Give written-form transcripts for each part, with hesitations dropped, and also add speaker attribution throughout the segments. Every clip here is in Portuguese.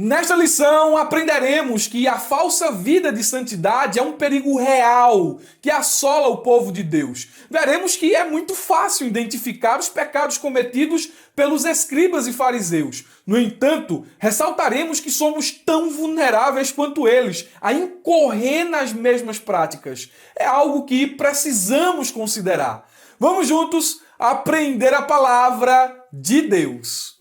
Speaker 1: Nesta lição, aprenderemos que a falsa vida de santidade é um perigo real que assola o povo de Deus. Veremos que é muito fácil identificar os pecados cometidos pelos escribas e fariseus. No entanto, ressaltaremos que somos tão vulneráveis quanto eles a incorrer nas mesmas práticas. É algo que precisamos considerar. Vamos juntos aprender a palavra de Deus.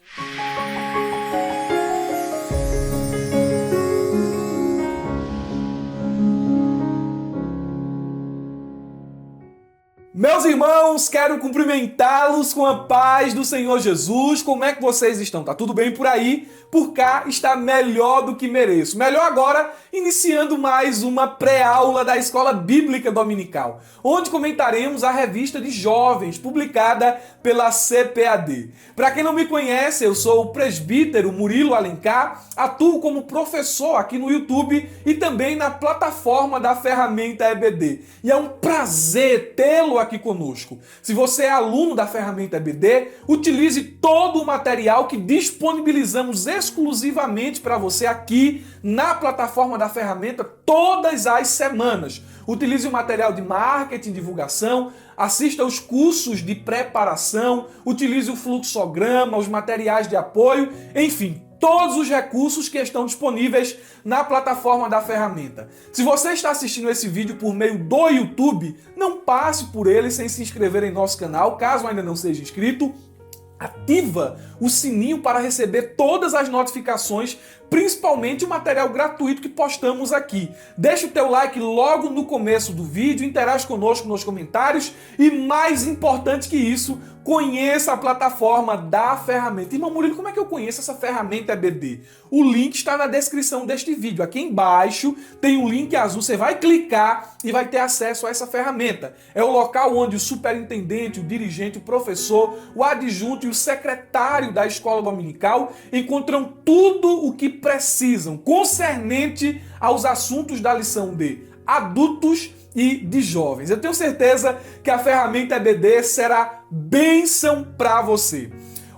Speaker 1: Meus irmãos, quero cumprimentá-los com a paz do Senhor Jesus. Como é que vocês estão? Tá tudo bem por aí? Por cá está melhor do que mereço. Melhor agora, iniciando mais uma pré-aula da Escola Bíblica Dominical, onde comentaremos a revista de jovens, publicada pela CPAD. Para quem não me conhece, eu sou o presbítero Murilo Alencar, atuo como professor aqui no YouTube e também na plataforma da ferramenta EBD. E é um prazer tê-lo aqui conosco. Se você é aluno da ferramenta EBD, utilize todo o material que disponibilizamos exclusivamente para você aqui na plataforma da ferramenta todas as semanas. Utilize o material de marketing, divulgação, assista aos cursos de preparação, utilize o fluxograma, os materiais de apoio, enfim, todos os recursos que estão disponíveis na plataforma da ferramenta. Se você está assistindo esse vídeo por meio do YouTube, não passe por ele sem se inscrever em nosso canal, caso ainda não seja inscrito. Ativa o sininho para receber todas as notificações, principalmente o material gratuito que postamos aqui. Deixa o teu like logo no começo do vídeo, interage conosco nos comentários e, mais importante que isso, conheça a plataforma da ferramenta. Irmão Murilo, como é que eu conheço essa ferramenta EBD? O link está na descrição deste vídeo. Aqui embaixo tem um link azul, você vai clicar e vai ter acesso a essa ferramenta. É o local onde o superintendente, o dirigente, o professor, o adjunto e o secretário da escola dominical encontram tudo o que precisam concernente aos assuntos da lição de adultos e de jovens. Eu tenho certeza que a ferramenta EBD será bênção para você.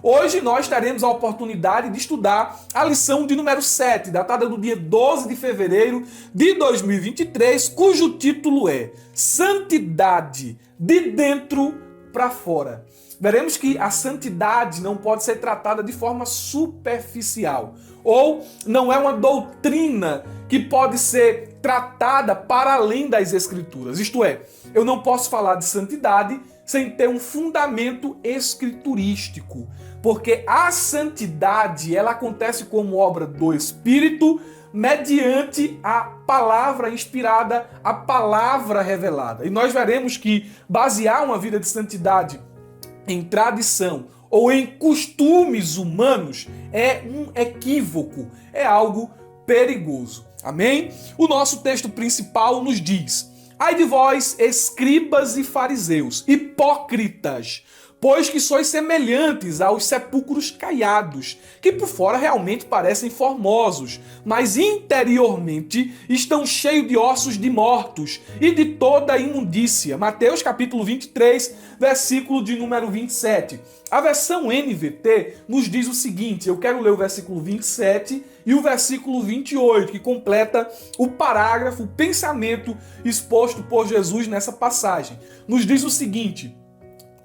Speaker 1: Hoje nós teremos a oportunidade de estudar a lição de número 7, datada do dia 12 de fevereiro de 2023, cujo título é Santidade de dentro para fora. Veremos que a santidade não pode ser tratada de forma superficial, ou não é uma doutrina que pode ser tratada para além das Escrituras. Isto é, eu não posso falar de santidade sem ter um fundamento escriturístico, porque a santidade ela acontece como obra do Espírito, mediante a palavra inspirada, a palavra revelada. E nós veremos que basear uma vida de santidade em tradição ou em costumes humanos é um equívoco, é algo perigoso. Amém? O nosso texto principal nos diz: ai de vós, escribas e fariseus, hipócritas, pois que sois semelhantes aos sepulcros caiados, que por fora realmente parecem formosos, mas interiormente estão cheios de ossos de mortos e de toda a imundícia. Mateus capítulo 23, versículo de número 27. A versão NVT nos diz o seguinte, eu quero ler o versículo 27 e o versículo 28, que completa o parágrafo, o pensamento exposto por Jesus nessa passagem. Nos diz o seguinte: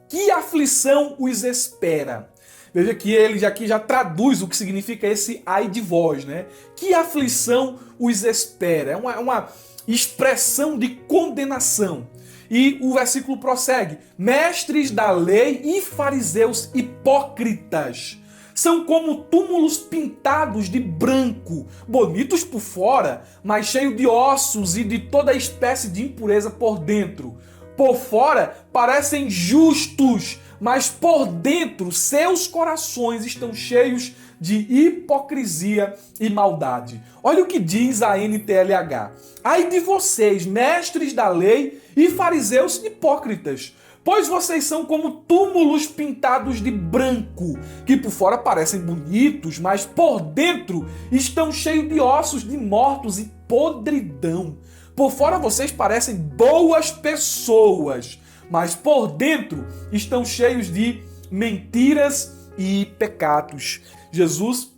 Speaker 1: que aflição os espera? Veja que ele aqui já traduz o que significa esse ai de vós, né? Que aflição os espera? É uma expressão de condenação. E o versículo prossegue: mestres da lei e fariseus hipócritas, são como túmulos pintados de branco, bonitos por fora, mas cheios de ossos e de toda espécie de impureza por dentro. Por fora parecem justos, mas por dentro seus corações estão cheios de hipocrisia e maldade. Olha o que diz a NTLH. Ai de vocês, mestres da lei e fariseus hipócritas, pois vocês são como túmulos pintados de branco, que por fora parecem bonitos, mas por dentro estão cheios de ossos de mortos e podridão. Por fora vocês parecem boas pessoas, mas por dentro estão cheios de mentiras e pecados. Jesus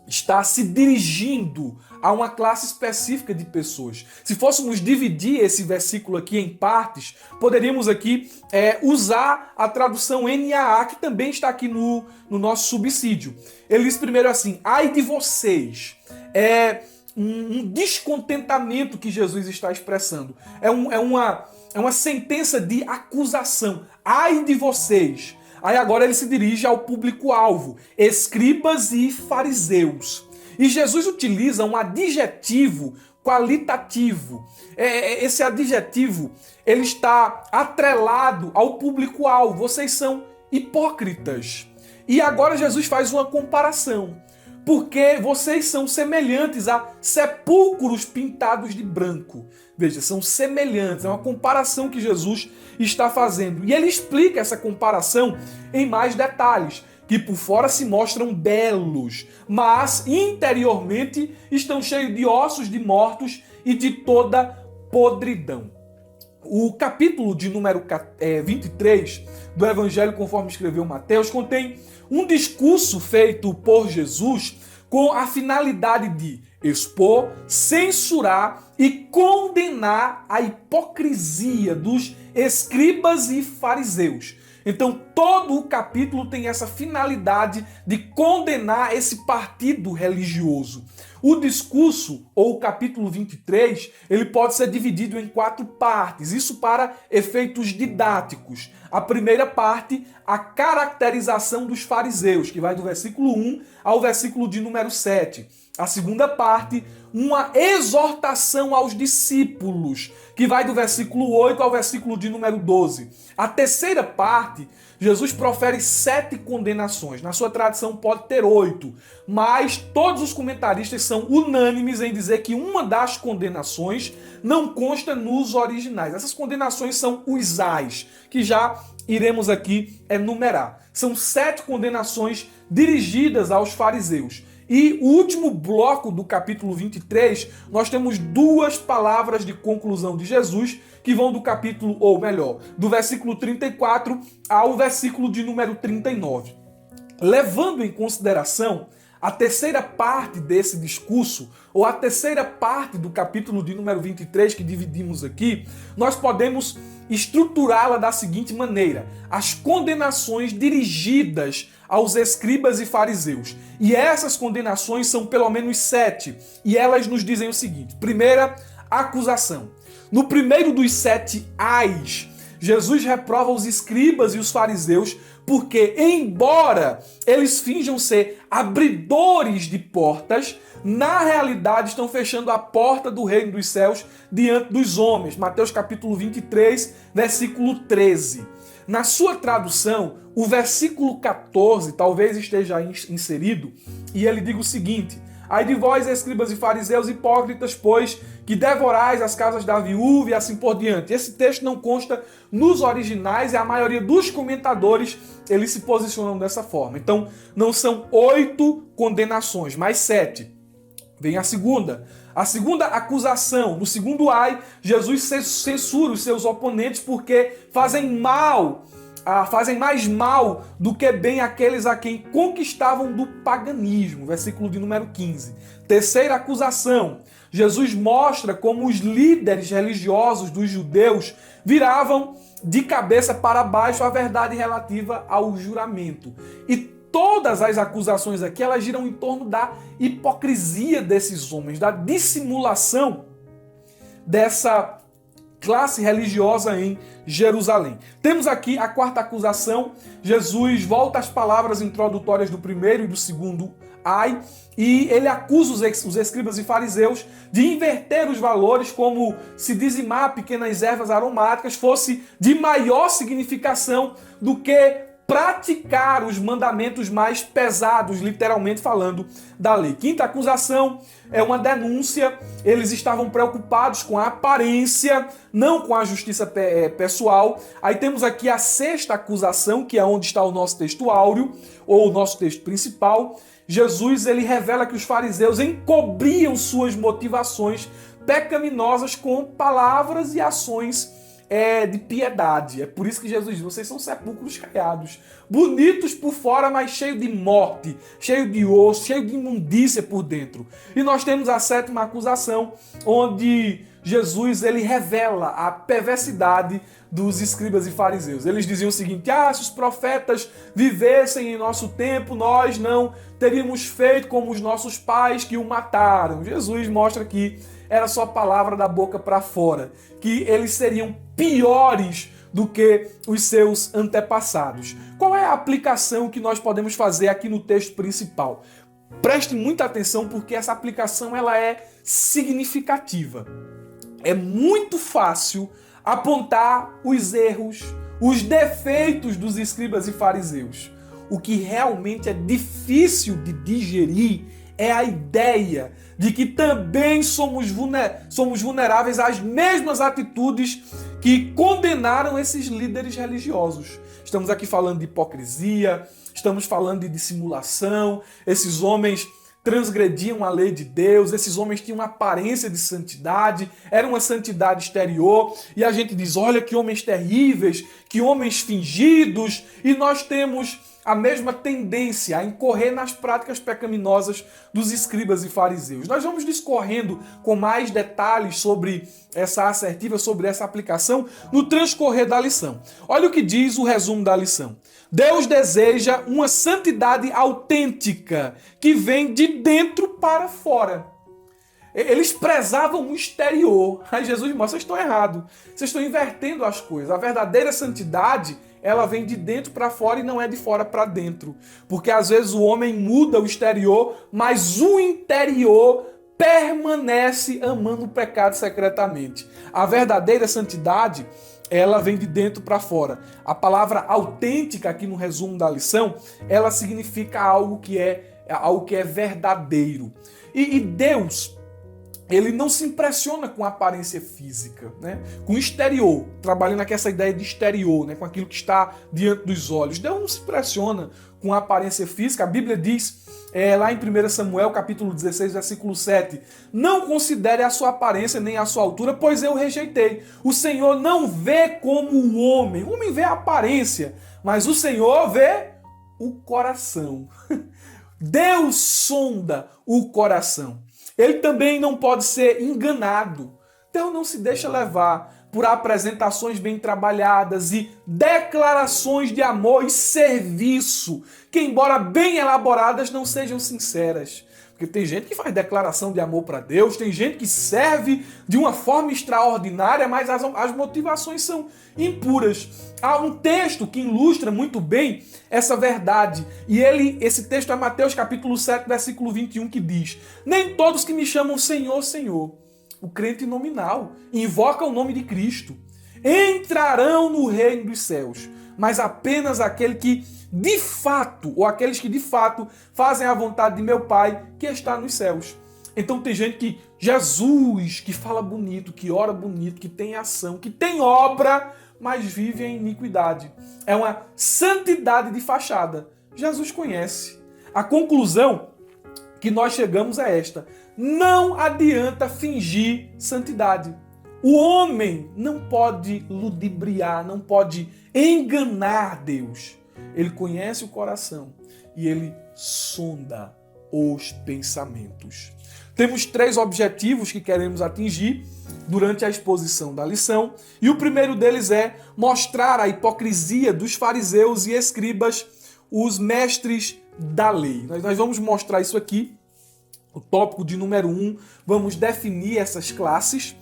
Speaker 1: está se dirigindo a uma classe específica de pessoas. Se fôssemos dividir esse versículo aqui em partes, poderíamos aqui usar a tradução NAA, que também está aqui no nosso subsídio. Ele diz primeiro assim: ai de vocês. É um descontentamento que Jesus está expressando. É uma sentença de acusação. Ai de vocês. Aí agora ele se dirige ao público-alvo, escribas e fariseus. E Jesus utiliza um adjetivo qualitativo. Esse adjetivo ele está atrelado ao público-alvo. Vocês são hipócritas. E agora Jesus faz uma comparação. Porque vocês são semelhantes a sepulcros pintados de branco. Veja, são semelhantes, é uma comparação que Jesus está fazendo. E ele explica essa comparação em mais detalhes, que por fora se mostram belos, mas interiormente estão cheios de ossos de mortos e de toda podridão. O capítulo de número 23 do Evangelho conforme escreveu Mateus contém um discurso feito por Jesus com a finalidade de expor, censurar e condenar a hipocrisia dos escribas e fariseus. Então todo o capítulo tem essa finalidade de condenar esse partido religioso. O discurso, ou o capítulo 23, ele pode ser dividido em 4 partes, isso para efeitos didáticos. A primeira parte, a caracterização dos fariseus, que vai do versículo 1 ao versículo de número 7. A segunda parte, uma exortação aos discípulos, que vai do versículo 8 ao versículo de número 12. A terceira parte, Jesus profere 7 condenações. Na sua tradição pode ter 8, mas todos os comentaristas são unânimes em dizer que uma das condenações não consta nos originais. Essas condenações são os ais, que já iremos aqui enumerar. São 7 condenações dirigidas aos fariseus. E o último bloco do capítulo 23, nós temos 2 palavras de conclusão de Jesus, que vão do capítulo, ou melhor, do versículo 34 ao versículo de número 39. Levando em consideração a terceira parte desse discurso, ou a terceira parte do capítulo de número 23 que dividimos aqui, nós podemos estruturá-la da seguinte maneira: as condenações dirigidas aos escribas e fariseus. E essas condenações são pelo menos 7, e elas nos dizem o seguinte: primeira, acusação. No primeiro dos 7 ais, Jesus reprova os escribas e os fariseus porque, embora eles finjam ser abridores de portas, na realidade estão fechando a porta do reino dos céus diante dos homens. Mateus capítulo 23, versículo 13. Na sua tradução, o versículo 14 talvez esteja inserido, e ele diz o seguinte: ai de vós, escribas e fariseus hipócritas, pois que devorais as casas da viúva e assim por diante. Esse texto não consta nos originais e a maioria dos comentadores eles se posicionam dessa forma. Então não são 8 condenações, mas 7. Vem a segunda. A segunda acusação. No segundo ai, Jesus censura os seus oponentes porque fazem mais mal do que bem aqueles a quem conquistavam do paganismo. Versículo de número 15. Terceira acusação. Jesus mostra como os líderes religiosos dos judeus viravam de cabeça para baixo a verdade relativa ao juramento. E todas as acusações aqui, elas giram em torno da hipocrisia desses homens, da dissimulação dessa classe religiosa em Jerusalém. Temos aqui a quarta acusação. Jesus volta às palavras introdutórias do primeiro e do segundo ai, e ele acusa os escribas e fariseus de inverter os valores, como se dizimar pequenas ervas aromáticas fosse de maior significação do que praticar os mandamentos mais pesados, literalmente falando, da lei. Quinta acusação é uma denúncia. Eles estavam preocupados com a aparência, não com a justiça pessoal. Aí temos aqui a sexta acusação, que é onde está o nosso texto áureo, ou o nosso texto principal. Jesus ele revela que os fariseus encobriam suas motivações pecaminosas com palavras e ações de piedade. É por isso que Jesus diz, vocês são sepulcros caiados, bonitos por fora, mas cheio de morte, cheio de osso, cheio de imundícia por dentro. E nós temos a sétima acusação, onde Jesus ele revela a perversidade dos escribas e fariseus. Eles diziam o seguinte: se os profetas vivessem em nosso tempo, nós não teríamos feito como os nossos pais que o mataram. Jesus mostra que era só palavra da boca para fora, que eles seriam piores do que os seus antepassados. Qual é a aplicação que nós podemos fazer aqui no texto principal? Preste muita atenção, porque essa aplicação ela é significativa. É muito fácil apontar os erros, os defeitos dos escribas e fariseus. O que realmente é difícil de digerir é a ideia de que também somos vulneráveis às mesmas atitudes que condenaram esses líderes religiosos. Estamos aqui falando de hipocrisia, estamos falando de dissimulação. Esses homens transgrediam a lei de Deus, esses homens tinham uma aparência de santidade, era uma santidade exterior, e a gente diz, olha que homens terríveis, que homens fingidos, e nós temos a mesma tendência a incorrer nas práticas pecaminosas dos escribas e fariseus. Nós vamos discorrendo com mais detalhes sobre essa assertiva, sobre essa aplicação, no transcorrer da lição. Olha o que diz o resumo da lição. Deus deseja uma santidade autêntica que vem de dentro para fora. Eles prezavam o exterior. Aí Jesus mostra, vocês estão errados. Vocês estão invertendo as coisas. A verdadeira santidade, ela vem de dentro para fora e não é de fora para dentro. Porque às vezes o homem muda o exterior, mas o interior permanece amando o pecado secretamente. A verdadeira santidade, ela vem de dentro para fora. A palavra autêntica aqui no resumo da lição, ela significa algo que é verdadeiro. E Deus, ele não se impressiona com a aparência física, né? Com o exterior, trabalhando aqui essa ideia de exterior, né? Com aquilo que está diante dos olhos. Deus não se impressiona com a aparência física. A Bíblia diz, lá em 1 Samuel, capítulo 16, versículo 7, não considere a sua aparência nem a sua altura, pois eu rejeitei. O Senhor não vê como o homem vê a aparência, mas o Senhor vê o coração. Deus sonda o coração. Ele também não pode ser enganado. Deus não se deixa levar por apresentações bem trabalhadas e declarações de amor e serviço, que embora bem elaboradas, não sejam sinceras. Porque tem gente que faz declaração de amor para Deus, tem gente que serve de uma forma extraordinária, mas as motivações são impuras. Há um texto que ilustra muito bem essa verdade, e esse texto é Mateus capítulo 7, versículo 21, que diz: nem todos que me chamam Senhor, Senhor, o crente nominal, invoca o nome de Cristo, entrarão no reino dos céus, mas apenas aquele que de fato, ou aqueles que de fato fazem a vontade de meu Pai que está nos céus. Então tem gente que, Jesus, que fala bonito, que ora bonito, que tem ação, que tem obra, mas vive em iniquidade. É uma santidade de fachada. Jesus conhece. A conclusão que nós chegamos é esta: não adianta fingir santidade. O homem não pode ludibriar, não pode enganar Deus. Ele conhece o coração e ele sonda os pensamentos. Temos 3 objetivos que queremos atingir durante a exposição da lição, e o primeiro deles é mostrar a hipocrisia dos fariseus e escribas, os mestres da lei. Nós vamos mostrar isso aqui. O tópico de número 1, vamos definir essas classes.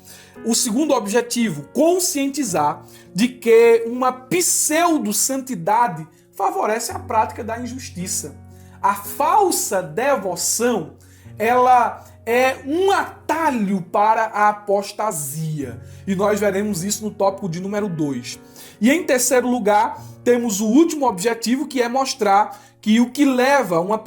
Speaker 1: O segundo objetivo, conscientizar de que uma pseudo-santidade favorece a prática da injustiça. A falsa devoção, ela é um atalho para a apostasia. E nós veremos isso no tópico de número 2. E em terceiro lugar, temos o último objetivo, que é mostrar o que leva uma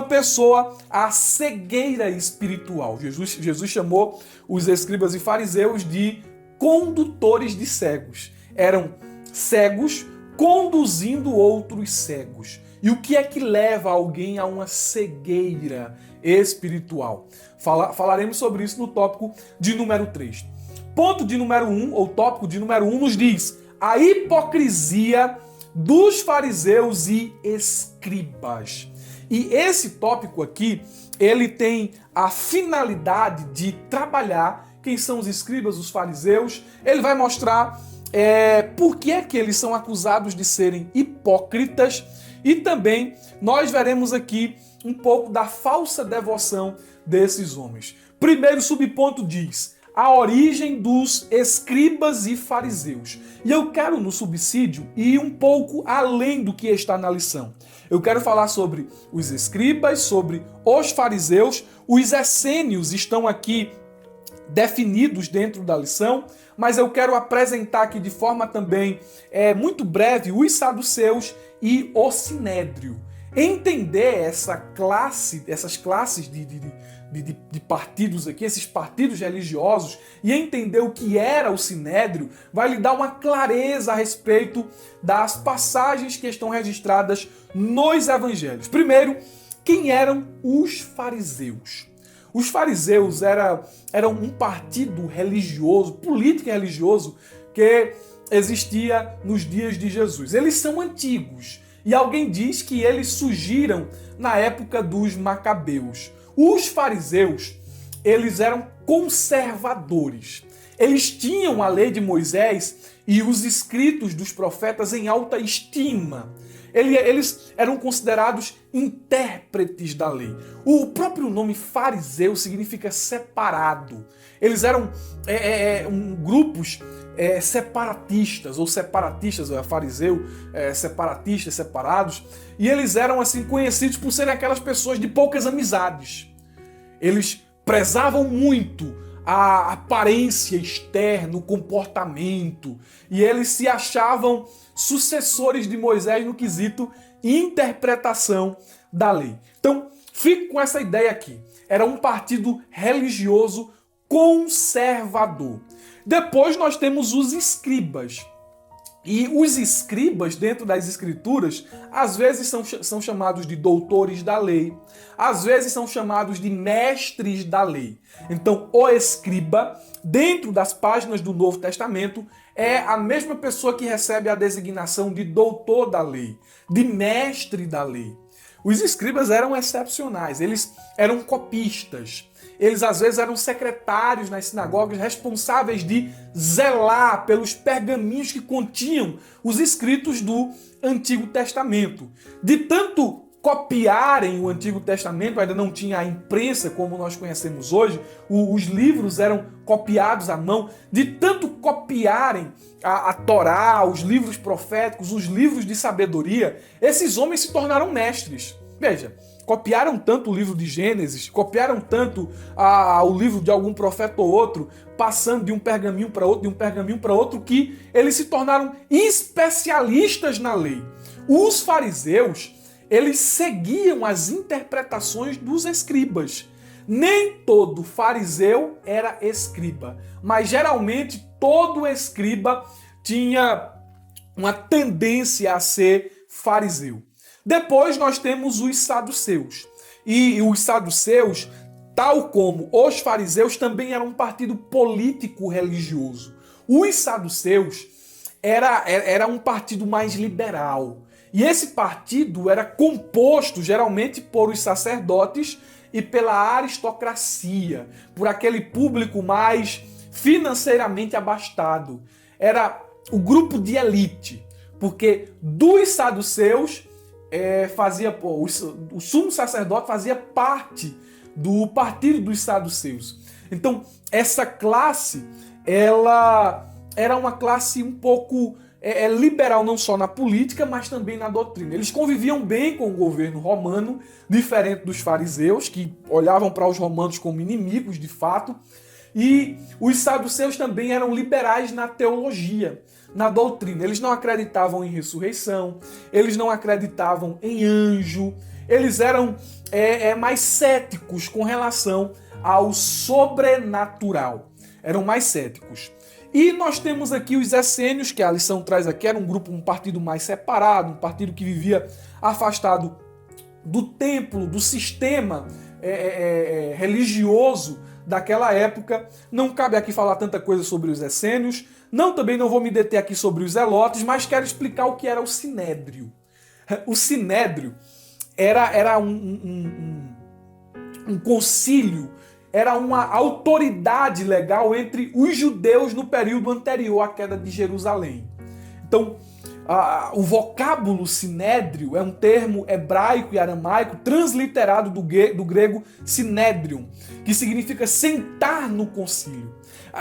Speaker 1: pessoa à cegueira espiritual. Jesus chamou os escribas e fariseus de condutores de cegos. Eram cegos conduzindo outros cegos. E o que é que leva alguém a uma cegueira espiritual? Falaremos sobre isso no tópico de número 3. ponto de número 1, ou tópico de número 1, nos diz a hipocrisia dos fariseus e escribas. E esse tópico aqui, ele tem a finalidade de trabalhar quem são os escribas, os fariseus. Ele vai mostrar por que é que eles são acusados de serem hipócritas, e também nós veremos aqui um pouco da falsa devoção desses homens. Primeiro subponto diz a origem dos escribas e fariseus. E eu quero no subsídio ir um pouco além do que está na lição. Eu quero falar sobre os escribas, sobre os fariseus. Os essênios estão aqui definidos dentro da lição, mas eu quero apresentar aqui de forma também muito breve os saduceus e o sinédrio. Entender essas classes de partidos aqui, esses partidos religiosos, e entender o que era o sinédrio, vai lhe dar uma clareza a respeito das passagens que estão registradas nos evangelhos. Primeiro, quem eram os fariseus? Os fariseus eram um partido religioso, político e religioso, que existia nos dias de Jesus. Eles são antigos, e alguém diz que eles surgiram na época dos macabeus. Os fariseus, eles eram conservadores. Eles tinham a lei de Moisés e os escritos dos profetas em alta estima. Eles eram considerados intérpretes da lei. O próprio nome fariseu significa separado. Eles eram grupos separatistas, ou separatistas, fariseu, separatistas, separados, e eles eram assim conhecidos por serem aquelas pessoas de poucas amizades. Eles prezavam muito a aparência externa, o comportamento, e eles se achavam sucessores de Moisés no quesito interpretação da lei. Então, fique com essa ideia aqui. Era um partido religioso conservador. Depois nós temos os escribas. E os escribas, dentro das escrituras, às vezes são chamados de doutores da lei, às vezes são chamados de mestres da lei. Então, o escriba, dentro das páginas do Novo Testamento, é a mesma pessoa que recebe a designação de doutor da lei, de mestre da lei. Os escribas eram excepcionais, eles eram copistas. Eles às vezes eram secretários nas sinagogas responsáveis de zelar pelos pergaminhos que continham os escritos do Antigo Testamento. De tanto copiarem o Antigo Testamento, ainda não tinha a imprensa como nós conhecemos hoje, os livros eram copiados à mão, de tanto copiarem a Torá, os livros proféticos, os livros de sabedoria, esses homens se tornaram mestres. Veja, copiaram tanto o livro de Gênesis, copiaram tanto o livro de algum profeta ou outro, passando de um pergaminho para outro, de um pergaminho para outro, que eles se tornaram especialistas na lei. Os fariseus, eles seguiam as interpretações dos escribas. Nem todo fariseu era escriba, mas geralmente todo escriba tinha uma tendência a ser fariseu. Depois nós temos os saduceus. E os saduceus, tal como os fariseus, também eram um partido político religioso. Os saduceus era um partido mais liberal. E esse partido era composto geralmente por os sacerdotes e pela aristocracia, por aquele público mais financeiramente abastado. Era o grupo de elite, porque dos saduceus o sumo sacerdote fazia parte do partido dos saduceus. Então, essa classe, ela era uma classe um pouco liberal, não só na política, mas também na doutrina. Eles conviviam bem com o governo romano, diferente dos fariseus, que olhavam para os romanos como inimigos, de fato. E os saduceus também eram liberais na teologia, na doutrina. Eles não acreditavam em ressurreição, eles não acreditavam em anjo, eles eram mais céticos com relação ao sobrenatural. Eram mais céticos. E nós temos aqui os essênios, que a lição traz aqui, era um partido mais separado, um partido que vivia afastado do templo, do sistema religioso daquela época. Não cabe aqui falar tanta coisa sobre os essênios, também não vou me deter aqui sobre os zelotes, mas quero explicar o que era o sinédrio. O sinédrio era um concílio, era uma autoridade legal entre os judeus no período anterior à queda de Jerusalém. Então, o vocábulo sinédrio é um termo hebraico e aramaico transliterado do grego sinédrion, que significa sentar no concílio.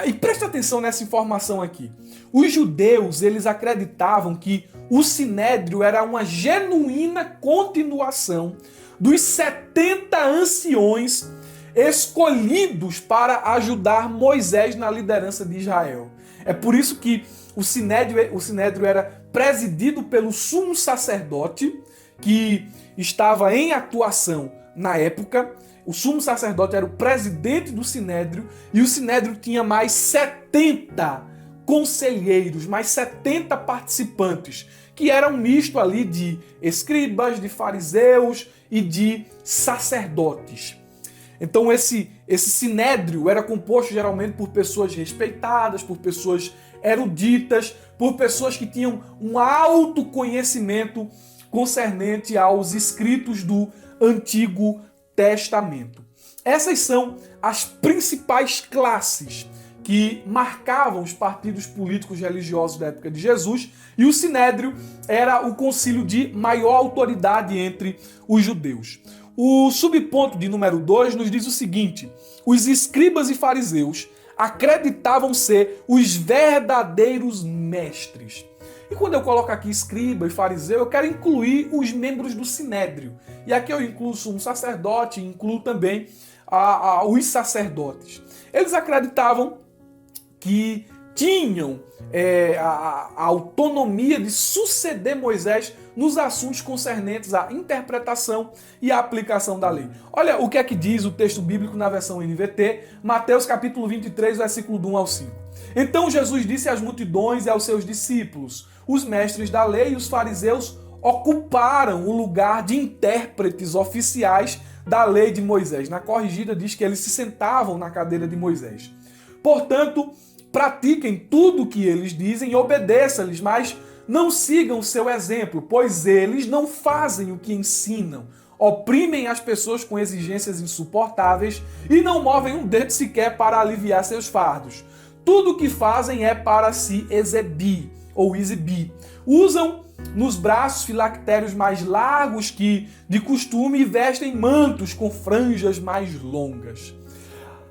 Speaker 1: E preste atenção nessa informação aqui. Os judeus, eles acreditavam que o sinédrio era uma genuína continuação dos 70 anciões escolhidos para ajudar Moisés na liderança de Israel. É por isso que o sinédrio era presidido pelo sumo sacerdote, que estava em atuação na época. O sumo sacerdote era o presidente do sinédrio, e o sinédrio tinha mais 70 conselheiros, mais 70 participantes, que era um misto ali de escribas, de fariseus e de sacerdotes. Então esse sinédrio era composto geralmente por pessoas respeitadas, por pessoas eruditas, por pessoas que tinham um alto conhecimento concernente aos escritos do Antigo Testamento. Essas são as principais classes que marcavam os partidos políticos religiosos da época de Jesus, e o sinédrio era o concílio de maior autoridade entre os judeus. O subponto de número 2 nos diz o seguinte: os escribas e fariseus acreditavam ser os verdadeiros mestres. E quando eu coloco aqui escriba e fariseu, eu quero incluir os membros do sinédrio. E aqui eu incluo o sumo sacerdote, incluo também os sacerdotes. Eles acreditavam que tinham a autonomia de suceder Moisés nos assuntos concernentes à interpretação e à aplicação da lei. Olha o que é que diz o texto bíblico na versão NVT, Mateus capítulo 23, versículo do 1 ao 5. Então Jesus disse às multidões e aos seus discípulos: os mestres da lei e os fariseus ocuparam o lugar de intérpretes oficiais da lei de Moisés. Na corrigida diz que eles se sentavam na cadeira de Moisés. Portanto, pratiquem tudo o que eles dizem e obedeçam-lhes, mas não sigam seu exemplo, pois eles não fazem o que ensinam, oprimem as pessoas com exigências insuportáveis e não movem um dedo sequer para aliviar seus fardos. Tudo o que fazem é para se exibir ou exibir. Usam nos braços filactérios mais largos que de costume e vestem mantos com franjas mais longas.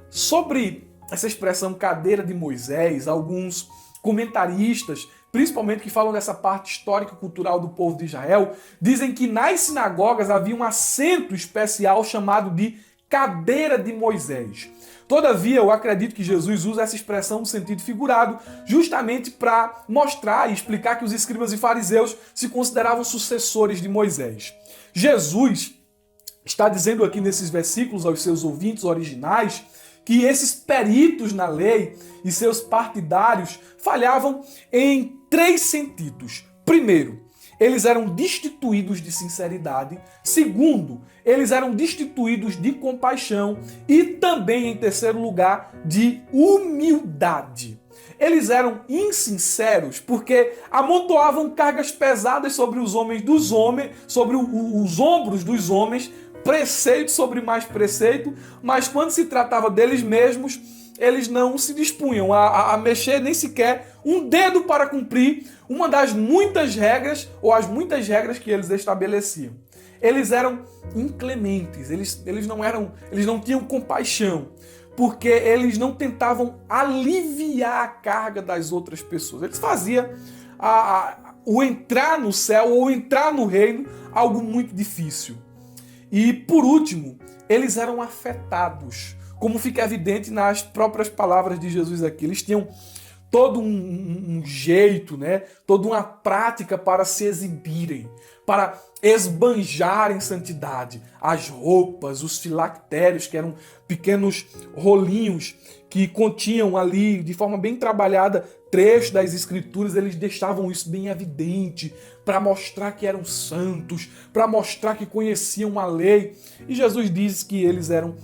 Speaker 1: Sobre essa expressão cadeira de Moisés, alguns comentaristas, principalmente que falam dessa parte histórica e cultural do povo de Israel, dizem que nas sinagogas havia um assento especial chamado de cadeira de Moisés. Todavia, eu acredito que Jesus usa essa expressão no sentido figurado, justamente para mostrar e explicar que os escribas e fariseus se consideravam sucessores de Moisés. Jesus está dizendo aqui nesses versículos aos seus ouvintes originais que esses peritos na lei e seus partidários falhavam em 3 sentidos. Primeiro, eles eram destituídos de sinceridade. Segundo, eles eram destituídos de compaixão. E também, em terceiro lugar, de humildade. Eles eram insinceros porque amontoavam cargas pesadas sobre os sobre os ombros dos homens, preceito sobre mais preceito, mas quando se tratava deles mesmos, eles não se dispunham a mexer nem sequer um dedo para cumprir uma das muitas regras, ou as muitas regras que eles estabeleciam. Eles eram inclementes, eles não tinham compaixão, porque eles não tentavam aliviar a carga das outras pessoas. Eles faziam o entrar no céu ou entrar no reino algo muito difícil. E, por último, eles eram afetados, como fica evidente nas próprias palavras de Jesus aqui. Eles tinham todo um jeito, né? Toda uma prática para se exibirem, para esbanjarem santidade. As roupas, os filactérios, que eram pequenos rolinhos que continham ali, de forma bem trabalhada, trechos das Escrituras, eles deixavam isso bem evidente, para mostrar que eram santos, para mostrar que conheciam a lei. E Jesus diz que eles eram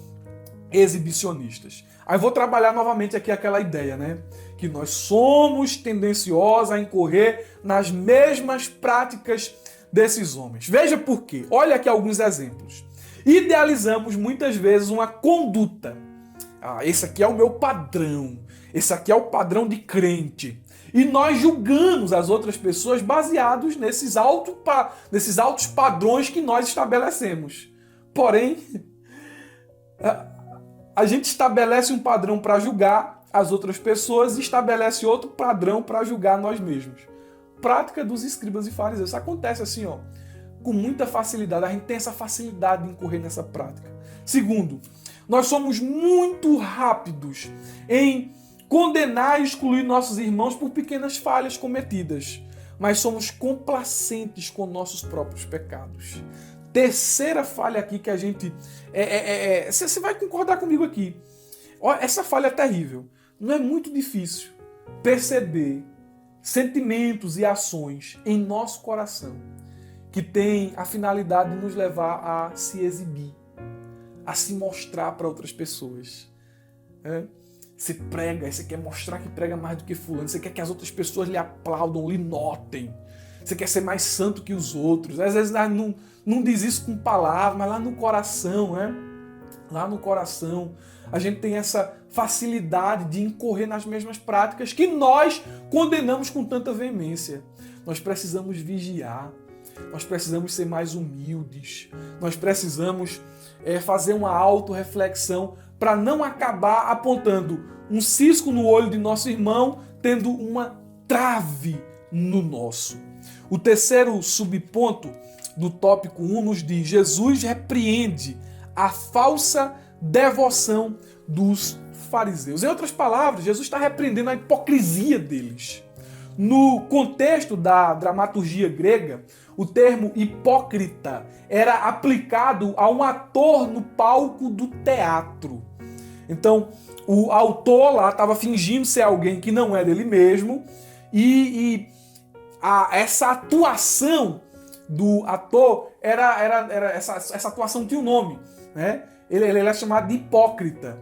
Speaker 1: exibicionistas. Aí vou trabalhar novamente aqui aquela ideia, né? Que nós somos tendenciosos a incorrer nas mesmas práticas desses homens. Veja por quê. Olha aqui alguns exemplos. Idealizamos muitas vezes uma conduta. Esse aqui é o meu padrão. Esse aqui é o padrão de crente. E nós julgamos as outras pessoas baseados nesses altos padrões que nós estabelecemos. Porém, a gente estabelece um padrão para julgar as outras pessoas e estabelece outro padrão para julgar nós mesmos. Prática dos escribas e fariseus. Isso acontece assim, ó, com muita facilidade. A gente tem essa facilidade de incorrer nessa prática. Segundo, nós somos muito rápidos em condenar e excluir nossos irmãos por pequenas falhas cometidas, mas somos complacentes com nossos próprios pecados. Terceira falha aqui que a gente... Você vai concordar comigo aqui. Essa falha é terrível. Não é muito difícil perceber sentimentos e ações em nosso coração que tem a finalidade de nos levar a se exibir, a se mostrar para outras pessoas. Você prega, você quer mostrar que prega mais do que fulano, você quer que as outras pessoas lhe aplaudam, lhe notem. Você quer ser mais santo que os outros. Às vezes não diz isso com palavras, mas lá no coração, né? Lá no coração, a gente tem essa facilidade de incorrer nas mesmas práticas que nós condenamos com tanta veemência. Nós precisamos vigiar, nós precisamos ser mais humildes, nós precisamos fazer uma autorreflexão para não acabar apontando um cisco no olho de nosso irmão, tendo uma trave no nosso. O terceiro subponto do tópico 1 nos diz: Jesus repreende a falsa devoção dos fariseus. Em outras palavras, Jesus está repreendendo a hipocrisia deles. No contexto da dramaturgia grega, o termo hipócrita era aplicado a um ator no palco do teatro. Então, o autor lá estava fingindo ser alguém que não era ele mesmo, e essa atuação do ator essa atuação tinha um nome, né? Ele é chamado de hipócrita.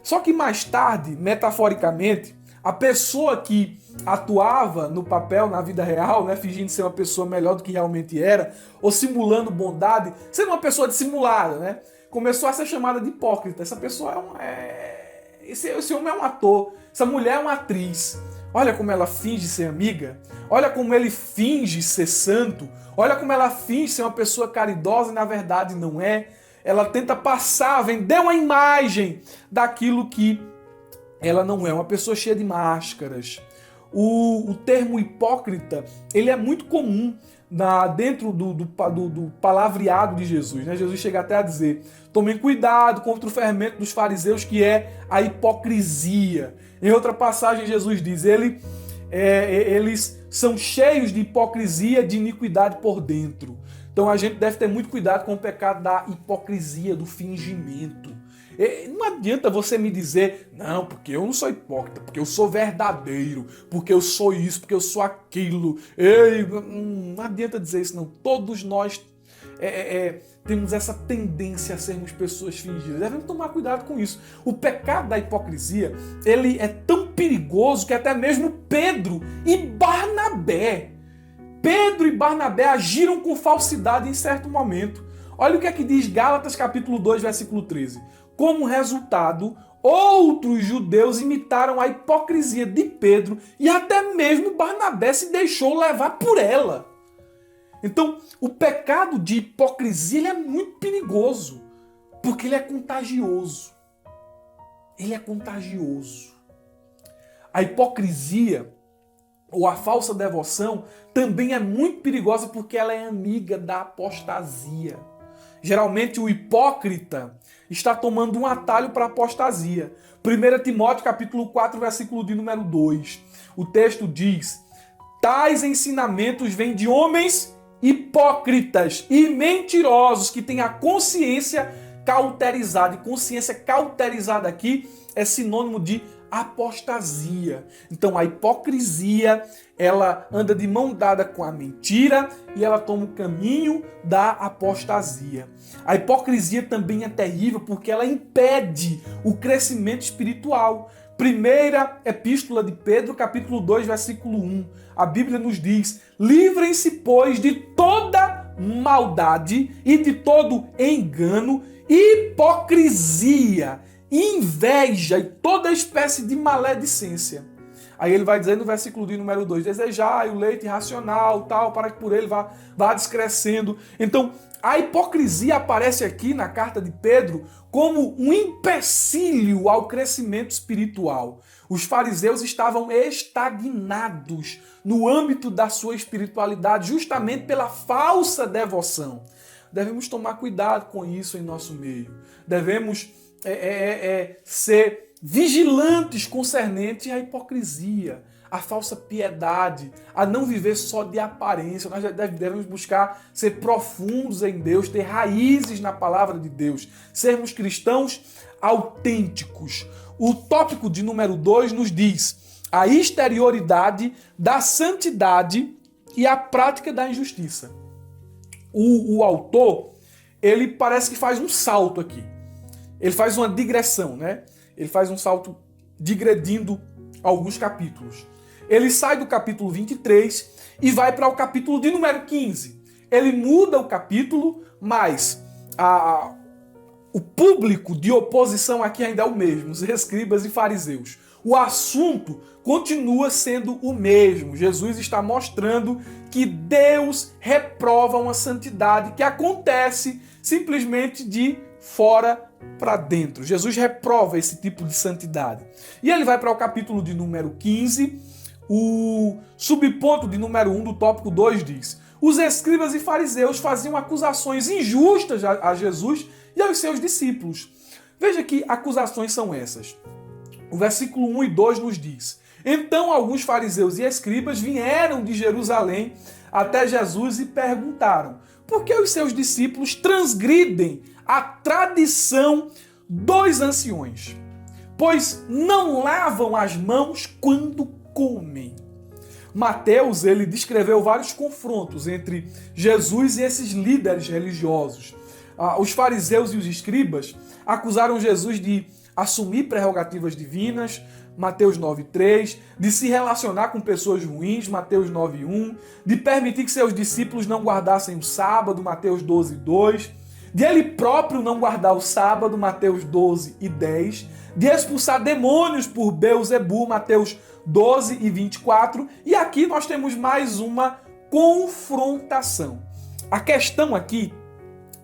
Speaker 1: Só que mais tarde, metaforicamente, a pessoa que atuava no papel, na vida real, né, fingindo ser uma pessoa melhor do que realmente era, ou simulando bondade, sendo uma pessoa dissimulada, né, começou a ser chamada de hipócrita. Essa pessoa esse homem é um ator, essa mulher é uma atriz. Olha como ela finge ser amiga, olha como ele finge ser santo, olha como ela finge ser uma pessoa caridosa e na verdade não é. Ela tenta passar, vender uma imagem daquilo que ela não é, uma pessoa cheia de máscaras. O termo hipócrita, ele é muito comum dentro do palavreado de Jesus, né? Jesus chega até a dizer: tomem cuidado contra o fermento dos fariseus, que é a hipocrisia. Em outra passagem, Jesus diz: eles são cheios de hipocrisia, de iniquidade por dentro. Então a gente deve ter muito cuidado com o pecado da hipocrisia, do fingimento. Não adianta você me dizer: não, porque eu não sou hipócrita, porque eu sou verdadeiro, porque eu sou isso, porque eu sou aquilo. Não adianta dizer isso, não. Todos nós temos essa tendência a sermos pessoas fingidas. Devemos tomar cuidado com isso. O pecado da hipocrisia, ele é tão perigoso que até mesmo Pedro e Barnabé agiram com falsidade em certo momento. Olha o que é que diz Gálatas capítulo 2, versículo 13. Como resultado, outros judeus imitaram a hipocrisia de Pedro e até mesmo Barnabé se deixou levar por ela. Então, o pecado de hipocrisia ele é muito perigoso, porque ele é contagioso. Ele é contagioso. A hipocrisia ou a falsa devoção também é muito perigosa porque ela é amiga da apostasia. Geralmente o hipócrita está tomando um atalho para a apostasia. 1 Timóteo capítulo 4, versículo de número 2. O texto diz: tais ensinamentos vêm de homens hipócritas e mentirosos que têm a consciência cauterizada. E consciência cauterizada aqui é sinônimo de apostasia. Então a hipocrisia, ela anda de mão dada com a mentira e ela toma o caminho da apostasia. A hipocrisia também é terrível porque ela impede o crescimento espiritual. Primeira Epístola de Pedro, capítulo 2, versículo 1. A Bíblia nos diz: livrem-se, pois, de toda maldade e de todo engano, hipocrisia, inveja e toda espécie de maledicência. Aí ele vai dizer no versículo de número 2, desejai o leite racional, tal, para que por ele vá descrescendo. Então, a hipocrisia aparece aqui na carta de Pedro como um empecilho ao crescimento espiritual. Os fariseus estavam estagnados no âmbito da sua espiritualidade, justamente pela falsa devoção. Devemos tomar cuidado com isso em nosso meio. Devemos ser vigilantes concernentes à hipocrisia, à falsa piedade, a não viver só de aparência. Nós devemos buscar ser profundos em Deus, ter raízes na palavra de Deus, sermos cristãos autênticos. O tópico de número 2 nos diz a exterioridade da santidade e a prática da injustiça. O autor, ele parece que faz um salto aqui. Ele faz uma digressão, né? Ele faz um salto digredindo alguns capítulos. Ele sai do capítulo 23 e vai para o capítulo de número 15. Ele muda o capítulo, mas o público de oposição aqui ainda é o mesmo, os escribas e fariseus. O assunto continua sendo o mesmo. Jesus está mostrando que Deus reprova uma santidade que acontece simplesmente de fora para dentro. Jesus reprova esse tipo de santidade. E ele vai para o capítulo de número 15, o subponto de número 1 do tópico 2 diz: os escribas e fariseus faziam acusações injustas a Jesus e aos seus discípulos. Veja que acusações são essas. O versículo 1 e 2 nos diz: então alguns fariseus e escribas vieram de Jerusalém até Jesus e perguntaram: por que os seus discípulos transgridem a tradição dos anciões, pois não lavam as mãos quando comem? Mateus, ele descreveu vários confrontos entre Jesus e esses líderes religiosos. Os fariseus e os escribas acusaram Jesus de assumir prerrogativas divinas, Mateus 9,3, de se relacionar com pessoas ruins, Mateus 9,1, de permitir que seus discípulos não guardassem o sábado, Mateus 12,2, de ele próprio não guardar o sábado, Mateus 12:10, de expulsar demônios por Beelzebu, Mateus 12:24, e aqui nós temos mais uma confrontação. A questão aqui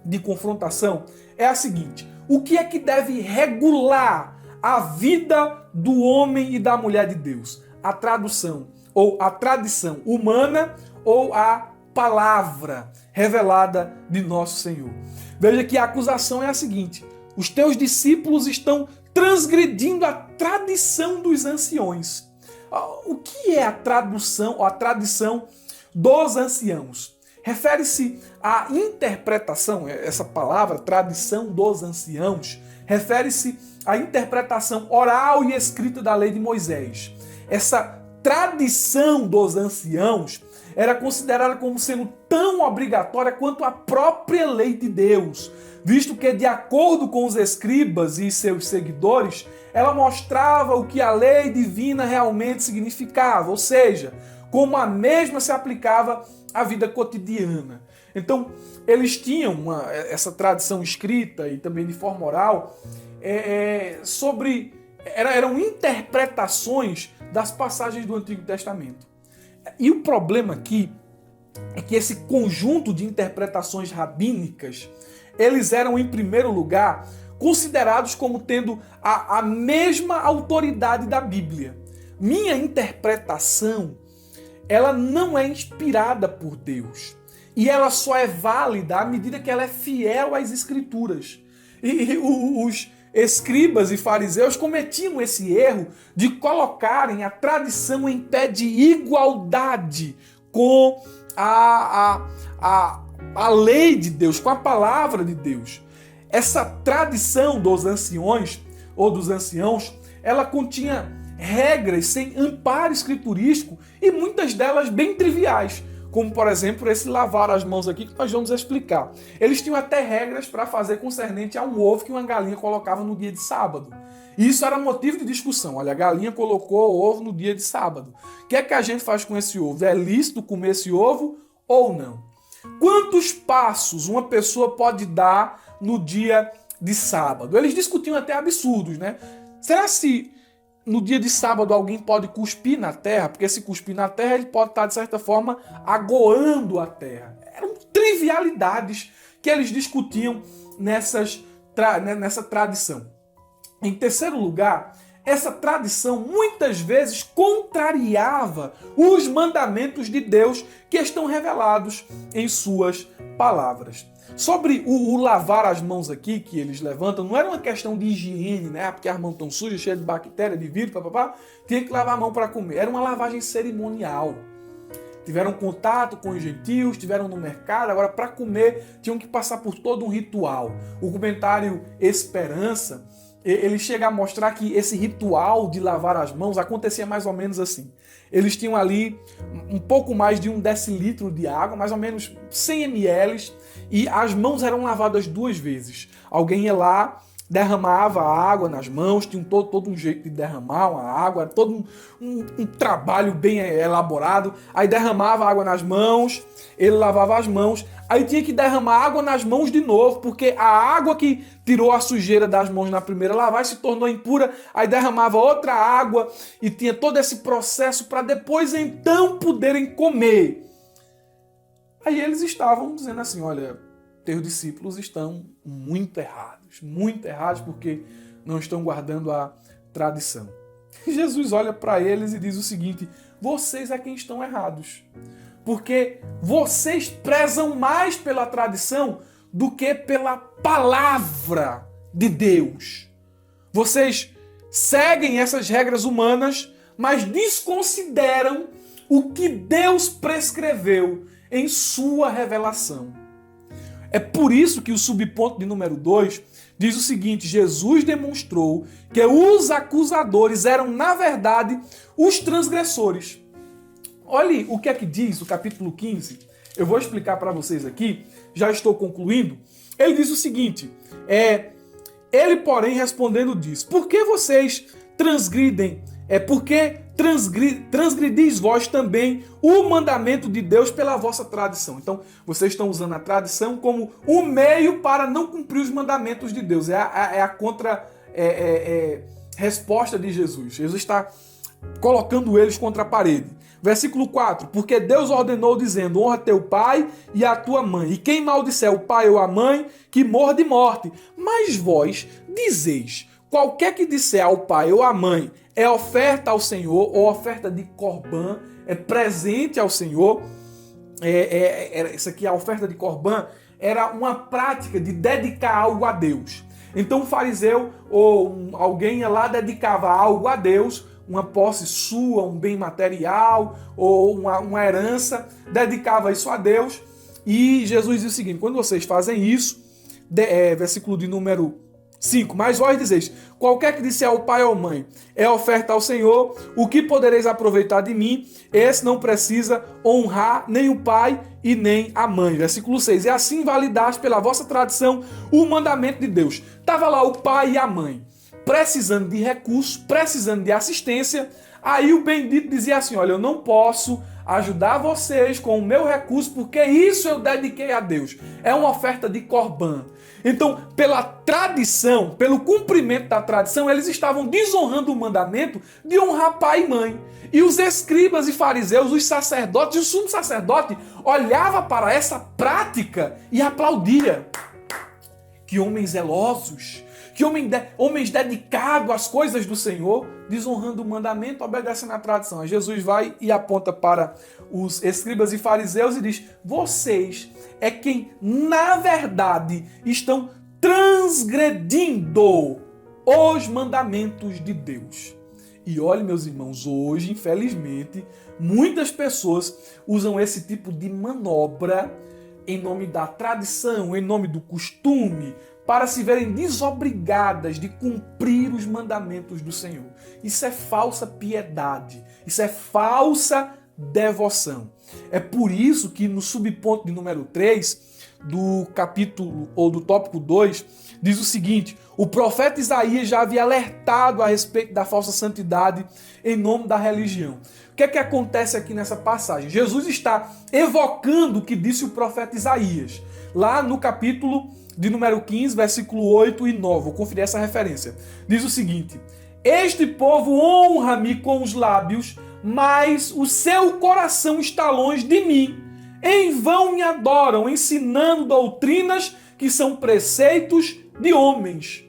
Speaker 1: de confrontação é a seguinte: o que é que deve regular a vida do homem e da mulher de Deus? A tradução, ou a tradição humana, ou a palavra revelada de nosso Senhor. Veja que a acusação é a seguinte: os teus discípulos estão transgredindo a tradição dos anciões. O que é a tradução ou a tradição dos anciãos? Refere-se à interpretação, essa palavra, tradição dos anciãos, refere-se à interpretação oral e escrita da lei de Moisés. Essa tradição dos anciãos era considerada como sendo tão obrigatória quanto a própria lei de Deus, visto que, de acordo com os escribas e seus seguidores, ela mostrava o que a lei divina realmente significava, ou seja, como a mesma se aplicava à vida cotidiana. Então, eles tinham essa tradição escrita e também de forma oral, eram interpretações das passagens do Antigo Testamento. E o problema aqui é que esse conjunto de interpretações rabínicas, eles eram, em primeiro lugar, considerados como tendo a mesma autoridade da Bíblia. Minha interpretação, ela não é inspirada por Deus. E ela só é válida à medida que ela é fiel às Escrituras. E os escribas e fariseus cometiam esse erro de colocarem a tradição em pé de igualdade com a lei de Deus, com a palavra de Deus. essa tradição dos anciões ou dos anciãos, ela continha regras sem amparo escriturístico e muitas delas bem triviais, como por exemplo esse lavar as mãos aqui que nós vamos explicar. Eles tinham até regras para fazer concernente a um ovo que uma galinha colocava no dia de sábado. E isso era motivo de discussão. Olha, a galinha colocou o ovo no dia de sábado. O que é que a gente faz com esse ovo? É lícito comer esse ovo ou não? Quantos passos uma pessoa pode dar no dia de sábado? Eles discutiam até absurdos, né? Será se no dia de sábado alguém pode cuspir na terra? Porque se cuspir na terra, ele pode estar, de certa forma, agoando a terra. Eram trivialidades que eles discutiam nessa tradição. Em terceiro lugar, essa tradição muitas vezes contrariava os mandamentos de Deus que estão revelados em suas palavras. Sobre o lavar as mãos aqui que eles levantam, não era uma questão de higiene, né? Porque as mãos estão sujas, cheias de bactéria, de vírus, papapá, tinha que lavar a mão para comer. Era uma lavagem cerimonial. Tiveram contato com os gentios, estiveram no mercado, agora para comer tinham que passar por todo um ritual. O comentário Esperança, ele chega a mostrar que esse ritual de lavar as mãos acontecia mais ou menos assim. Eles tinham ali um pouco mais de 1 decilitro de água, mais ou menos 100 ml, e as mãos eram lavadas 2 vezes. Alguém ia lá, derramava a água nas mãos, tinha todo um jeito de derramar a água, todo um trabalho bem elaborado. Aí derramava a água nas mãos, ele lavava as mãos, aí tinha que derramar água nas mãos de novo, porque a água que tirou a sujeira das mãos na primeira lavagem se tornou impura, aí derramava outra água e tinha todo esse processo para depois então poderem comer. Aí eles estavam dizendo assim, olha, teus discípulos estão muito errados porque não estão guardando a tradição. E Jesus olha para eles e diz o seguinte, vocês é quem estão errados, porque vocês prezam mais pela tradição do que pela palavra de Deus. Vocês seguem essas regras humanas, mas desconsideram o que Deus prescreveu em sua revelação. É por isso que o subponto de número 2 diz o seguinte, Jesus demonstrou que os acusadores eram, na verdade, os transgressores. Olhe o que é que diz o capítulo 15, eu vou explicar para vocês aqui, já estou concluindo. Ele diz o seguinte, ele porém respondendo diz, por que vocês transgridem, transgredis vós também o mandamento de Deus pela vossa tradição. Então, vocês estão usando a tradição como um meio para não cumprir os mandamentos de Deus. É a resposta de Jesus. Jesus está colocando eles contra a parede. Versículo 4, porque Deus ordenou dizendo, honra teu pai e a tua mãe, e quem maldisser o pai ou a mãe, que morra de morte. Mas vós dizeis, qualquer que disser ao pai ou à mãe, é oferta ao Senhor, ou oferta de Corbã, é presente ao Senhor. Isso aqui, a oferta de Corbã, era uma prática de dedicar algo a Deus. Então o fariseu ou alguém lá dedicava algo a Deus, uma posse sua, um bem material ou uma herança, dedicava isso a Deus. E Jesus diz o seguinte, quando vocês fazem isso, versículo de número 5, mas vós dizeis, qualquer que disser ao pai ou mãe, é oferta ao Senhor, o que podereis aproveitar de mim? Esse não precisa honrar nem o pai e nem a mãe. Versículo 6, e assim validaste pela vossa tradição o mandamento de Deus. Estava lá o pai e a mãe, precisando de recursos, precisando de assistência. Aí o bendito dizia assim, olha, eu não posso ajudar vocês com o meu recurso, porque isso eu dediquei a Deus. É uma oferta de Corbã. Então, pela tradição, pelo cumprimento da tradição, eles estavam desonrando o mandamento de honrar pai e mãe. E os escribas e fariseus, os sacerdotes, e o sumo sacerdote olhava para essa prática e aplaudia. Que homens zelosos, que homens dedicados às coisas do Senhor, desonrando o mandamento, obedecendo à tradição. Aí Jesus vai e aponta para os escribas e fariseus e diz, vocês é quem, na verdade, estão transgredindo os mandamentos de Deus. E olhe, meus irmãos, hoje, infelizmente, muitas pessoas usam esse tipo de manobra em nome da tradição, em nome do costume, para se verem desobrigadas de cumprir os mandamentos do Senhor. Isso é falsa piedade, isso é falsa devoção. É por isso que no subponto de número 3 do capítulo, ou do tópico 2, diz o seguinte: o profeta Isaías já havia alertado a respeito da falsa santidade em nome da religião. O que é que acontece aqui nessa passagem? Jesus está evocando o que disse o profeta Isaías, lá no capítulo de número 15, versículo 8 e 9. Vou conferir essa referência. Diz o seguinte: este povo honra-me com os lábios, mas o seu coração está longe de mim. Em vão me adoram, ensinando doutrinas que são preceitos de homens.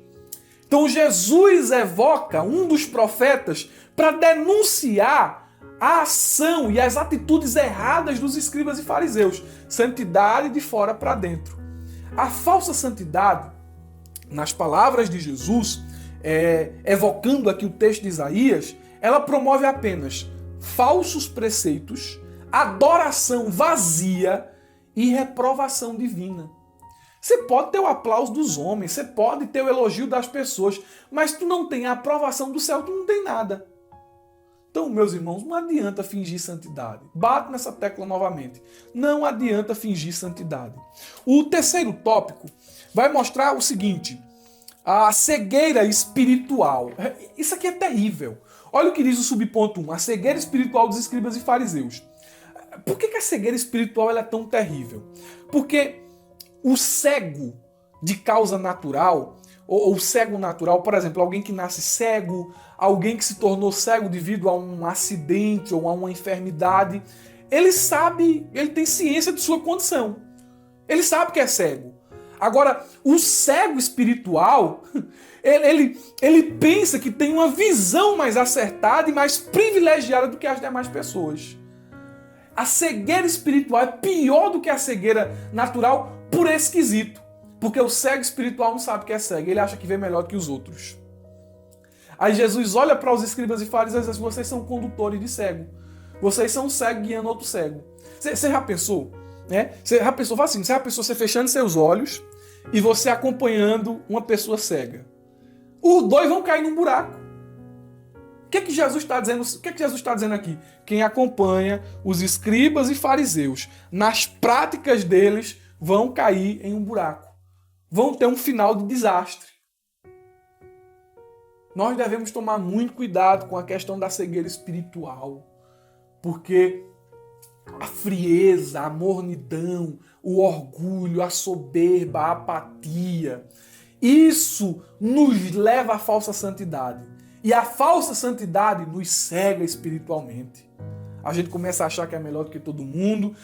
Speaker 1: Então Jesus evoca um dos profetas para denunciar a ação e as atitudes erradas dos escribas e fariseus. Santidade de fora para dentro. A falsa santidade, nas palavras de Jesus, evocando aqui o texto de Isaías, ela promove apenas falsos preceitos, adoração vazia e reprovação divina. Você pode ter o aplauso dos homens, você pode ter o elogio das pessoas, mas tu não tem a aprovação do céu, tu não tem nada. Então, meus irmãos, não adianta fingir santidade. Bate nessa tecla novamente. Não adianta fingir santidade. O terceiro tópico vai mostrar o seguinte: a cegueira espiritual. Isso aqui é terrível. Olha o que diz o subponto 1, a cegueira espiritual dos escribas e fariseus. Por que a cegueira espiritual ela é tão terrível? Porque o cego de causa natural, ou cego natural, por exemplo, alguém que nasce cego, alguém que se tornou cego devido a um acidente ou a uma enfermidade, ele sabe, ele tem ciência de sua condição. Ele sabe que é cego. Agora, o cego espiritual, ele pensa que tem uma visão mais acertada e mais privilegiada do que as demais pessoas. A cegueira espiritual é pior do que a cegueira natural por esse quesito. Porque o cego espiritual não sabe que é cego, ele acha que vê melhor que os outros. Aí Jesus olha para os escribas e fariseus e diz assim: vocês são condutores de cego. Vocês são cego guiando outro cego. Você já pensou? Né? Você já pensou? Fala assim, você já pensou você fechando seus olhos e você acompanhando uma pessoa cega? Os dois vão cair num buraco. O que é que Jesus está dizendo? O que é que Jesus está dizendo aqui? Quem acompanha os escribas e fariseus nas práticas deles vão cair em um buraco. Vão ter um final de desastre. Nós devemos tomar muito cuidado com a questão da cegueira espiritual, porque a frieza, a mornidão, o orgulho, a soberba, a apatia, isso nos leva à falsa santidade. E a falsa santidade nos cega espiritualmente. A gente começa a achar que é melhor do que todo mundo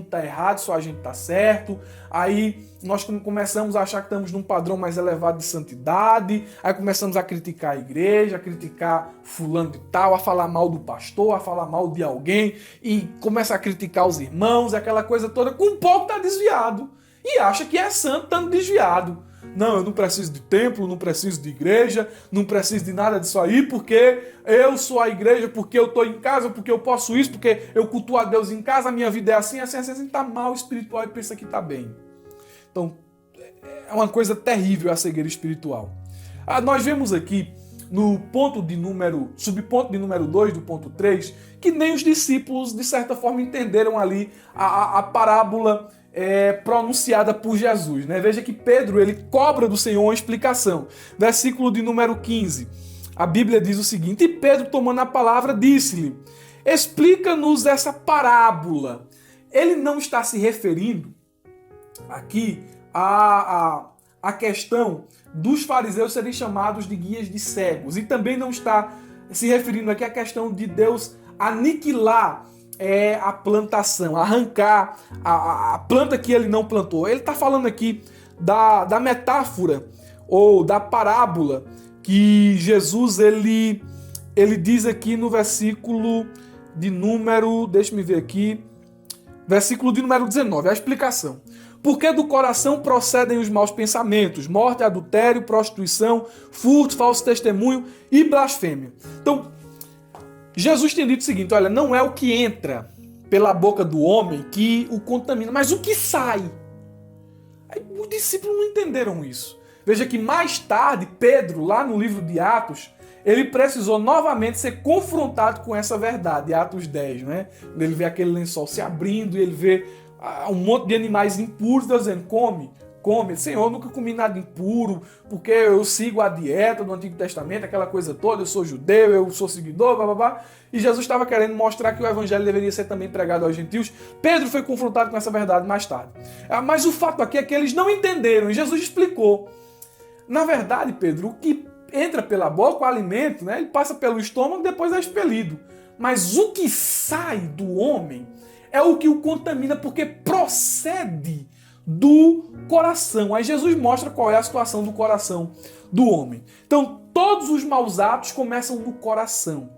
Speaker 1: está errado, só a gente está certo. Aí nós começamos a achar que estamos num padrão mais elevado de santidade. Aí começamos a criticar a igreja, a criticar fulano de tal, a falar mal do pastor, a falar mal de alguém. E começa a criticar os irmãos, aquela coisa toda. Com um pouco está desviado. E acha que é santo estando desviado. Não, eu não preciso de templo, não preciso de igreja, não preciso de nada disso aí, porque eu sou a igreja, porque eu estou em casa, porque eu posso isso, porque eu cultuo a Deus em casa, a minha vida é assim, está mal espiritual e pensa que está bem. Então, é uma coisa terrível a cegueira espiritual. Nós vemos aqui, no subponto de número 2 do ponto 3, que nem os discípulos, de certa forma, entenderam ali a parábola pronunciada por Jesus, né? Veja que Pedro ele cobra do Senhor uma explicação. Versículo de número 15. A Bíblia diz o seguinte: e Pedro, tomando a palavra, disse-lhe: explica-nos essa parábola. Ele não está se referindo aqui à questão dos fariseus serem chamados de guias de cegos. E também não está se referindo aqui à questão de Deus aniquilar a plantação, arrancar a planta que ele não plantou. Ele está falando aqui da metáfora ou da parábola que Jesus ele diz aqui no versículo de número, deixa-me ver aqui, versículo de número 19, a explicação. Porque do coração procedem os maus pensamentos, morte, adultério, prostituição, furto, falso testemunho e blasfêmia. Então, Jesus tem dito o seguinte: olha, não é o que entra pela boca do homem que o contamina, mas o que sai. Aí os discípulos não entenderam isso. Veja que mais tarde, Pedro, lá no livro de Atos, ele precisou novamente ser confrontado com essa verdade, Atos 10, né? Ele vê aquele lençol se abrindo e ele vê um monte de animais impuros, Deus dizendo, come. Senhor, eu nunca comi nada impuro, porque eu sigo a dieta do Antigo Testamento, aquela coisa toda, eu sou judeu, eu sou seguidor, blá, blá, blá. E Jesus estava querendo mostrar que o evangelho deveria ser também pregado aos gentios. Pedro foi confrontado com essa verdade mais tarde. Mas o fato aqui é que eles não entenderam, e Jesus explicou. Na verdade, Pedro, o que entra pela boca, o alimento, né, ele passa pelo estômago e depois é expelido. Mas o que sai do homem é o que o contamina, porque procede do coração. Aí Jesus mostra qual é a situação do coração do homem. Então, todos os maus atos começam no coração.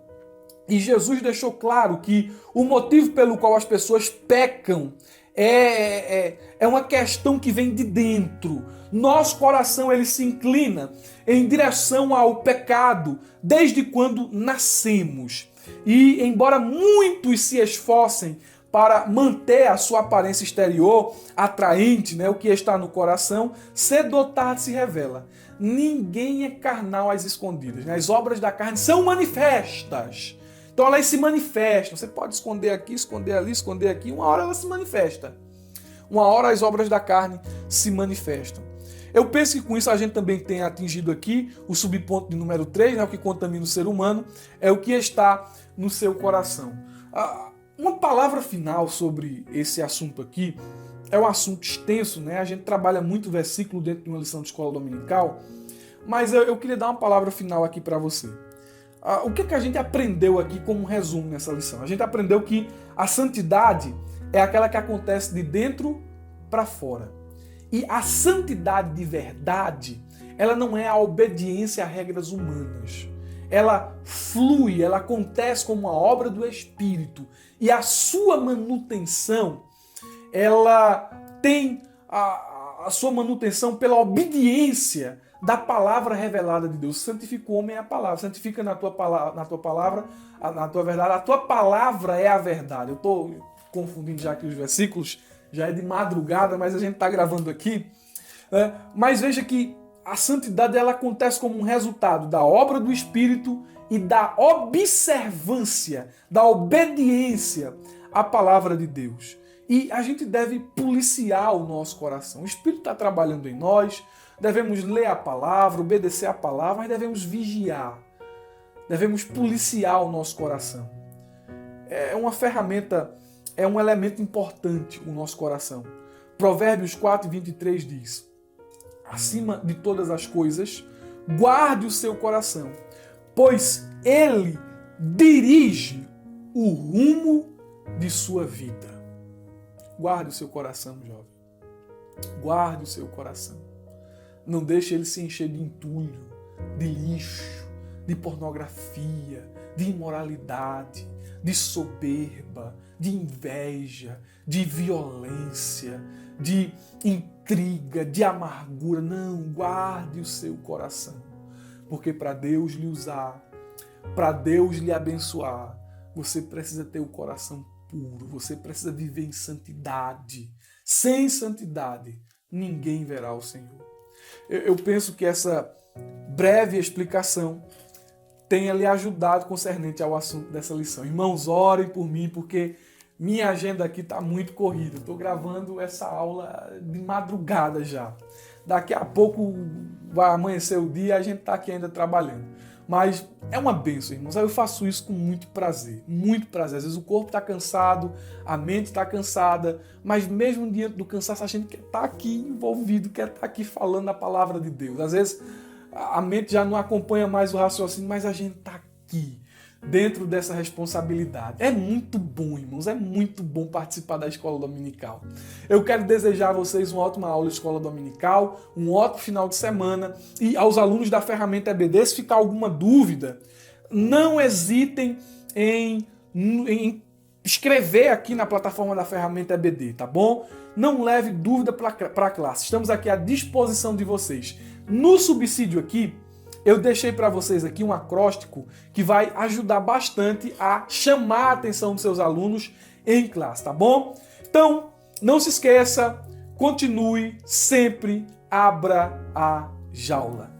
Speaker 1: E Jesus deixou claro que o motivo pelo qual as pessoas pecam é uma questão que vem de dentro. Nosso coração ele se inclina em direção ao pecado desde quando nascemos. E embora muitos se esforcem para manter a sua aparência exterior atraente, né, o que está no coração, cedo ou tarde se revela. Ninguém é carnal às escondidas. Né? As obras da carne são manifestas. Então elas se manifestam. Você pode esconder aqui, esconder ali, esconder aqui. Uma hora ela se manifesta. Uma hora as obras da carne se manifestam. Eu penso que com isso a gente também tem atingido aqui o subponto de número 3, né, o que contamina o ser humano, é o que está no seu coração. Uma palavra final sobre esse assunto aqui, é um assunto extenso, né? A gente trabalha muito versículo dentro de uma lição de escola dominical, mas eu queria dar uma palavra final aqui para você. O que a gente aprendeu aqui como resumo nessa lição? A gente aprendeu que a santidade é aquela que acontece de dentro para fora. E a santidade de verdade, ela não é a obediência a regras humanas. Ela flui, ela acontece como uma obra do Espírito. E a sua manutenção, ela tem a sua manutenção pela obediência da palavra revelada de Deus. Santifica o homem é a palavra. Santifica na tua palavra, na tua verdade. A tua palavra é a verdade. Eu estou confundindo já aqui os versículos. Já é de madrugada, mas a gente está gravando aqui. Mas veja que a santidade ela acontece como um resultado da obra do Espírito e da observância, da obediência à palavra de Deus. E a gente deve policiar o nosso coração. O Espírito está trabalhando em nós, devemos ler a palavra, obedecer a palavra, mas devemos vigiar. Devemos policiar o nosso coração. É uma ferramenta, é um elemento importante o nosso coração. Provérbios 4:23 diz: acima de todas as coisas, guarde o seu coração, pois ele dirige o rumo de sua vida. Guarde o seu coração, jovem. Guarde o seu coração. Não deixe ele se encher de entulho, de lixo, de pornografia, de imoralidade, de soberba, de inveja, de violência, de intriga, de amargura. Não, guarde o seu coração. Porque para Deus lhe usar, para Deus lhe abençoar, você precisa ter o coração puro, você precisa viver em santidade. Sem santidade, ninguém verá o Senhor. Eu penso que essa breve explicação tenha lhe ajudado concernente ao assunto dessa lição. Irmãos, orem por mim, porque minha agenda aqui está muito corrida. Estou gravando essa aula de madrugada já. Daqui a pouco vai amanhecer o dia e a gente está aqui ainda trabalhando. Mas é uma bênção, irmãos. Eu faço isso com muito prazer, muito prazer. Às vezes o corpo está cansado, a mente está cansada, mas mesmo diante do cansaço a gente quer estar aqui envolvido, quer estar aqui falando a palavra de Deus. Às vezes a mente já não acompanha mais o raciocínio, mas a gente está aqui, dentro dessa responsabilidade. É muito bom, irmãos, é muito bom participar da escola dominical. Eu quero desejar a vocês uma ótima aula de escola dominical, um ótimo final de semana, e aos alunos da ferramenta EBD, se ficar alguma dúvida, não hesitem em escrever aqui na plataforma da ferramenta EBD, tá bom? Não leve dúvida para a classe, estamos aqui à disposição de vocês. No subsídio aqui, eu deixei para vocês aqui um acróstico que vai ajudar bastante a chamar a atenção dos seus alunos em classe, tá bom? Então, não se esqueça, continue, sempre abra a jaula.